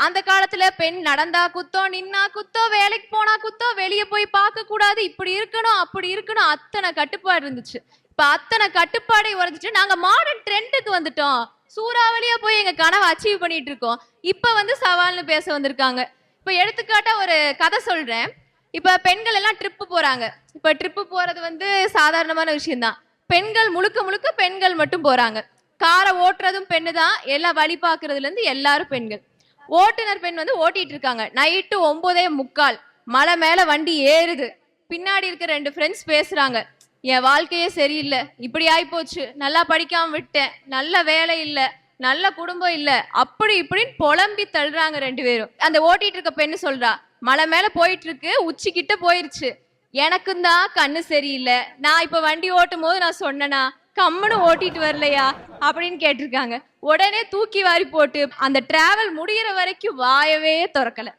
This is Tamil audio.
அந்த காலத்துல பெண் நடந்தா குத்தம், நின்னா குத்தம், வேலைக்கு போனா குத்தம், வெளியே போய் பார்க்க கூடாது, இப்படி இருக்கணும் அப்படி இருக்கணும், அத்தனை கட்டுப்பாடு இருந்துச்சு. இப்ப அத்தனை கட்டுப்பாடை உரைஞ்சிட்டு நாங்க மாடர்ன் ட்ரெண்டுக்கு வந்துட்டோம். சூறாவளியா போய் எங்க கனவை அச்சீவ் பண்ணிட்டு இருக்கோம். இப்ப வந்து சவால்னு பேச வந்திருக்காங்க. இப்ப எடுத்துக்காட்டா ஒரு கதை சொல்றேன். இப்ப பெண்கள் எல்லாம் ட்ரிப்பு போறாங்க. இப்ப ட்ரிப்பு போறது வந்து சாதாரணமான விஷயம்தான். பெண்கள் முழுக்க முழுக்க பெண்கள் மட்டும் போறாங்க. காரை ஓட்டுறதும் பெண்ணு தான். எல்லாம் வழி பாக்குறதுல இருந்து எல்லாரும் பெண்கள். ஓட்டுநர் பெண் வந்து ஓட்டிட்டு இருக்காங்க. நைட்டு 9:45 மலை மேல வண்டி ஏறுது. பின்னாடி இருக்க 2 ஃப்ரெண்ட்ஸ் பேசுறாங்க. என் வாழ்க்கையே சரியில்லை, இப்படி ஆயிப்போச்சு, நல்லா படிக்காம விட்டேன், நல்ல வேலை இல்லை, நல்ல குடும்பம் இல்ல, அப்படி இப்படின்னு புலம்பி தள்ளுறாங்க 2 பேரும். அந்த ஓட்டிட்டு இருக்க பெண்ணு சொல்றா, மலை மேல போயிட்டு இருக்கு, உச்சிக்கிட்ட போயிருச்சு, எனக்கும் தான் கண்ணு சரியில்லை, நான் இப்ப வண்டி ஓட்டும் போது நான் சொன்னனா, கம்முன்னு ஓட்டிட்டு வரலையா அப்படின்னு கேட்டிருக்காங்க. உடனே தூக்கி வாரி போட்டு அந்த டிராவல் முடிகிற வரைக்கும் வாயவே திறக்கல.